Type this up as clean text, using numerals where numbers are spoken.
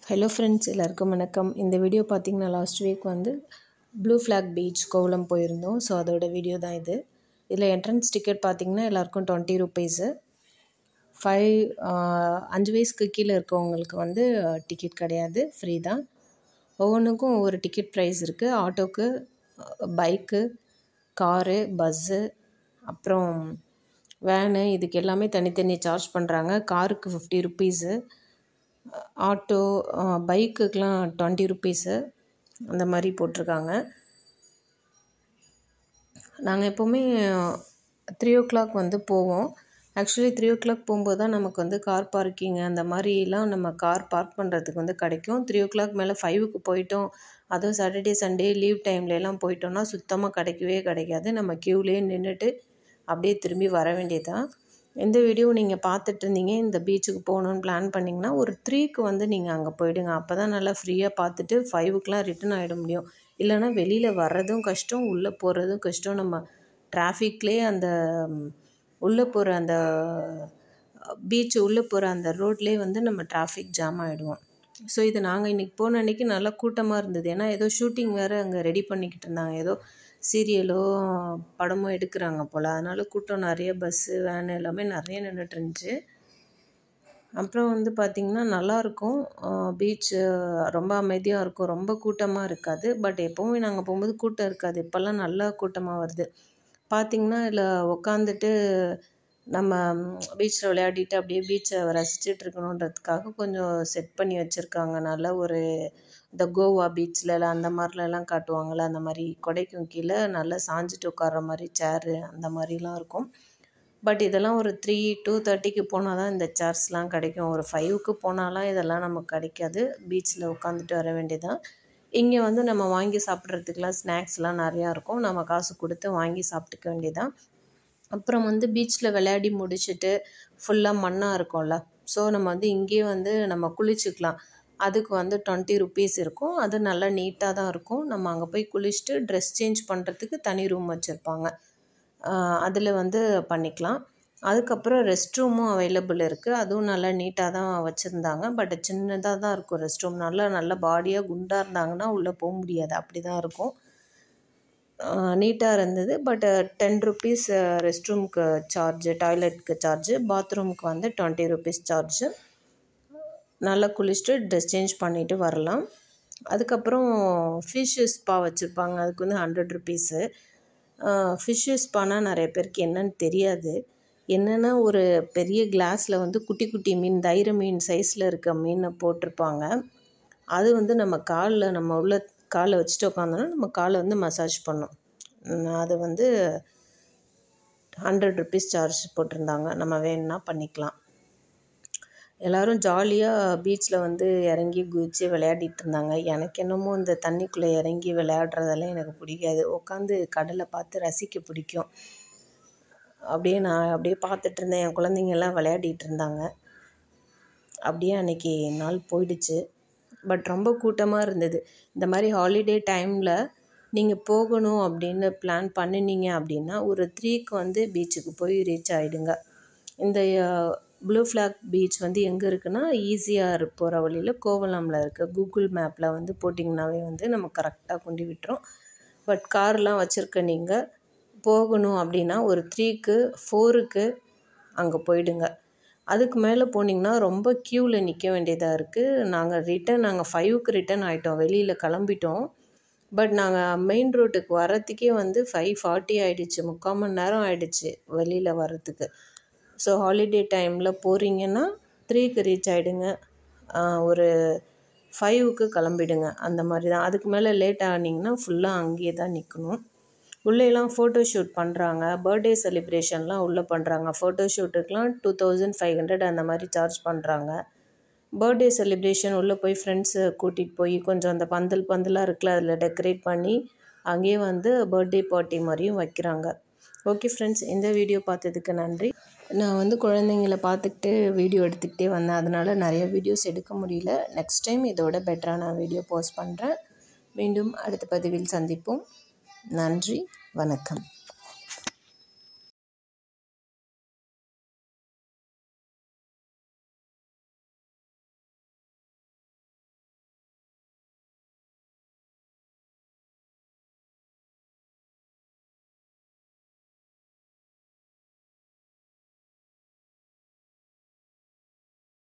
Hello friends, எல்லாருக்கும் வணக்கம். இந்த வீடியோ பார்த்திங்கன்னா லாஸ்ட் வீக் வந்து ப்ளூ ஃப்ளாக் பீச் கோவளம் போயிருந்தோம். ஸோ அதோட வீடியோ தான் இது. இதில் என்ட்ரன்ஸ் டிக்கெட் பார்த்திங்கன்னா எல்லாருக்கும் 20 ருபீஸு. 5 வயசுக்கு கீழே இருக்கவங்களுக்கு வந்து டிக்கெட் கிடையாது, ஃப்ரீ தான். ஒவ்வொன்றுக்கும் ஒவ்வொரு டிக்கெட் ப்ரைஸ் இருக்குது. ஆட்டோக்கு, பைக்கு, காரு, பஸ்ஸு, அப்புறம் வேனு, இதுக்கு எல்லாமே தனித்தனி சார்ஜ் பண்ணுறாங்க. காருக்கு 50 ருபீஸு, ஆட்டோ பைக்குக்கெலாம் 20 ருபீஸு, அந்த மாதிரி போட்டிருக்காங்க. நாங்கள் எப்போவுமே 3 o'clock வந்து போவோம். ஆக்சுவலி 3 o'clock போகும்போது தான் நமக்கு வந்து கார் பார்க்கிங் அந்த மாதிரிலாம் நம்ம கார் பார்க் பண்ணுறதுக்கு வந்து கிடைக்கும். 3 o'clock மேலே 5க்கு போயிட்டோம், அதுவும் சாட்டர்டே சண்டே லீவ் டைம்லலாம் போயிட்டோம்னா சுத்தமாக கிடைக்கவே கிடைக்காது. நம்ம க்யூலேயே நின்றுட்டு அப்படியே திரும்பி வர வேண்டியதான். இந்த வீடியோ நீங்கள் பார்த்துட்டு இருந்தீங்க, இந்த பீச்சுக்கு போகணுன்னு பிளான் பண்ணிங்கன்னா ஒரு 3க்கு வந்து நீங்கள் அங்கே போயிடுங்க. அப்போ தான் நல்லா ஃப்ரீயாக பார்த்துட்டு 5க்குலாம் ரிட்டன் ஆகிட முடியும். இல்லைனா வெளியில் வர்றதும் கஷ்டம், உள்ளே போகிறதும் கஷ்டம். நம்ம டிராஃபிக்லேயே அந்த உள்ளே போகிற அந்த பீச்சு உள்ளே போகிற அந்த ரோட்லேயே வந்து நம்ம டிராஃபிக் ஜாம் ஆகிடுவோம். ஸோ இது நாங்கள் இன்றைக்கி போன அன்றைக்கி நல்லா கூட்டமாக இருந்தது. ஏன்னா ஏதோ ஷூட்டிங் வேறு அங்கே ரெடி பண்ணிக்கிட்டு இருந்தாங்க, ஏதோ சீரியலோ படமோ எடுக்கிறாங்க போல். அதனால் கூட்டம் நிறைய, பஸ்ஸு வேனு எல்லாமே நிறைய நின்றுட்டு இருந்துச்சு. அப்புறம் வந்து பார்த்திங்கன்னா நல்லாயிருக்கும் பீச்சு, ரொம்ப அமைதியாக இருக்கும், ரொம்ப கூட்டமாக இருக்காது. பட் எப்போவுமே நாங்கள் போகும்போது கூட்டம் இருக்காது, இப்போல்லாம் நல்லா கூட்டமாக வருது. பார்த்திங்கன்னா இதில் உக்காந்துட்டு நம்ம பீச்சில் விளையாடிட்டு அப்படியே பீச்சை ரசிச்சுட்டு இருக்கணுன்றதுக்காக கொஞ்சம் செட் பண்ணி வச்சுருக்காங்க. நல்ல ஒரு இந்த கோவா பீச்சிலலாம் அந்த மாதிரிலலாம் காட்டுவாங்கள்ல, அந்த மாதிரி கொடைக்கும் கீழே நல்லா சாஞ்சிட்டு உட்கார்ற மாதிரி சேரு அந்த மாதிரிலாம் இருக்கும். பட் இதெல்லாம் ஒரு 3 to 30க்கு போனால் தான் இந்த சேர்ஸ்லாம் கிடைக்கும். ஒரு 5க்கு போனாலாம் இதெல்லாம் நமக்கு கிடைக்காது. பீச்சில் உட்காந்துட்டு வர வேண்டியதான். இங்கே வந்து நம்ம வாங்கி சாப்பிட்றதுக்கெலாம் ஸ்நாக்ஸ்லாம் நிறையா இருக்கும், நம்ம காசு கொடுத்து வாங்கி சாப்பிட்டுக்க வேண்டியதான். அப்புறம் வந்து பீச்சில் விளையாடி முடிச்சுட்டு ஃபுல்லாக மண்ணாக இருக்கும்ல, ஸோ நம்ம வந்து இங்கேயே வந்து நம்ம குளிச்சுக்கலாம். அதுக்கு வந்து 20 ருபீஸ் இருக்கும். அது நல்லா நீட்டாக தான் இருக்கும். நம்ம அங்கே போய் குளிச்சுட்டு ட்ரெஸ் சேஞ்ச் பண்ணுறதுக்கு தனி ரூம் வச்சுருப்பாங்க, அதில் வந்து பண்ணிக்கலாம். அதுக்கப்புறம் ரெஸ்ட் ரூமும் அவைலபிள் இருக்குது. அதுவும் நல்லா நீட்டாக தான் வச்சுருந்தாங்க. பட் சின்னதாக தான் இருக்கும் ரெஸ்ட் ரூம். நல்ல பாடியாக குண்டாக இருந்தாங்கன்னா உள்ளே போக முடியாது, அப்படி தான் இருக்கும். நீட்டாக இருந்தது. பட் 10 ருபீஸ் ரெஸ்ட் ரூமுக்கு சார்ஜு, டாய்லெட்டுக்கு சார்ஜு, பாத்ரூமுக்கு வந்து 20 ருபீஸ் சார்ஜு. நல்லா குளிச்சுட்டு ட்ரெஸ் சேஞ்ச் பண்ணிவிட்டு வரலாம். அதுக்கப்புறம் ஃபிஷ்ஷு ஸ்பா வச்சுருப்பாங்க, அதுக்கு வந்து 100 ருபீஸு. ஃபிஷ்ஷு ஸ்பானா நிறைய பேருக்கு என்னன்னு தெரியாது. என்னென்னா ஒரு பெரிய கிளாஸில் வந்து குட்டி குட்டி மீன், தைர மீன் சைஸில் இருக்க மீனை போட்டிருப்பாங்க. அது வந்து நம்ம காலில், நம்ம உள்ள காலை வச்சுட்டு உட்காந்தோன்னா நம்ம காலை வந்து மசாஜ் பண்ணும். அது வந்து 100 ருபீஸ் சார்ஜ் போட்டிருந்தாங்க. நம்ம வேணும்னா பண்ணிக்கலாம். எல்லோரும் ஜாலியாக பீச்சில் வந்து இறங்கி குதித்து விளையாடிட்டு இருந்தாங்க. எனக்கு என்னமோ இந்த தண்ணிக்குள்ளே இறங்கி விளையாடுறதெல்லாம் எனக்கு பிடிக்காது. உட்காந்து கடலை பார்த்து ரசிக்க பிடிக்கும். நான் அப்படியே பார்த்துட்டு இருந்தேன். என் குழந்தைங்கள்லாம் விளையாடிட்டு இருந்தாங்க. அப்படியே அன்றைக்கி நாள் போயிடுச்சு. பட் ரொம்ப கூட்டமாக இருந்தது. இந்த மாதிரி ஹாலிடே டைமில் நீங்கள் போகணும் அப்படின்னு பிளான் பண்ணினீங்க அப்படின்னா ஒரு 3க்கு வந்து பீச்சுக்கு போய் ரீச் ஆகிடுங்க. இந்த ப்ளூ ஃப்ளாக் பீச் வந்து எங்கே இருக்குன்னா ஈஸியாக போகிற வழியில் கோவளமில் இருக்குது. கூகுள் மேப்பில் வந்து போட்டிங்கனாவே வந்து நம்ம கரெக்டாக கொண்டு விட்டுரும். பட் கார்லாம் வச்சுருக்க நீங்கள் போகணும் அப்படின்னா ஒரு 3க்கு 4க்கு அங்கே போயிடுங்க. அதுக்கு மேலே போனீங்கன்னா ரொம்ப க்யூவில் நிற்க வேண்டியதாக இருக்குது. நாங்கள் 5க்கு ரிட்டன் ஆகிட்டோம், வெளியில் கிளம்பிட்டோம். பட் நாங்கள் மெயின் ரோட்டுக்கு வர்றதுக்கே வந்து 5:40 ஆகிடுச்சு, 3/4 மணி நேரம் ஆகிடுச்சு வெளியில் வர்றதுக்கு. ஸோ ஹாலிடே டைமில் போகிறீங்கன்னா 3க்கு ரீச் ஆகிடுங்க, ஒரு 5க்கு கிளம்பிடுங்க, அந்த மாதிரி தான். அதுக்கு மேலே லேட் ஆனிங்கன்னா ஃபுல்லாக அங்கேயே தான் நிற்கணும். உள்ளேலாம் ஃபோட்டோ ஷூட் பண்ணுறாங்க, பர்த்டே செலிப்ரேஷன்லாம் உள்ளே பண்ணுறாங்க. ஃபோட்டோ ஷூட்டுக்கெலாம் 2500 அந்த மாதிரி சார்ஜ் பண்ணுறாங்க. பர்த்டே செலிப்ரேஷன் உள்ளே போய் ஃப்ரெண்ட்ஸை கூட்டிகிட்டு போய் கொஞ்சம் அந்த பந்தலாக இருக்குல்ல, அதில் டெக்கரேட் பண்ணி அங்கேயே வந்து பர்த்டே பார்ட்டி மாதிரியும் வைக்கிறாங்க. ஓகே ஃப்ரெண்ட்ஸ், இந்த வீடியோ பார்த்ததுக்கு நன்றி. நான் வந்து குழந்தைங்கள பார்த்துக்கிட்டு வீடியோ எடுத்துக்கிட்டே வந்தேன், அதனால் நிறைய வீடியோஸ் எடுக்க முடியல. நெக்ஸ்ட் டைம் இதோட பெட்டராக நான் வீடியோ போஸ்ட் பண்ணுறேன். மீண்டும் அடுத்த பதிவில் சந்திப்போம். நன்றி, வணக்கம்.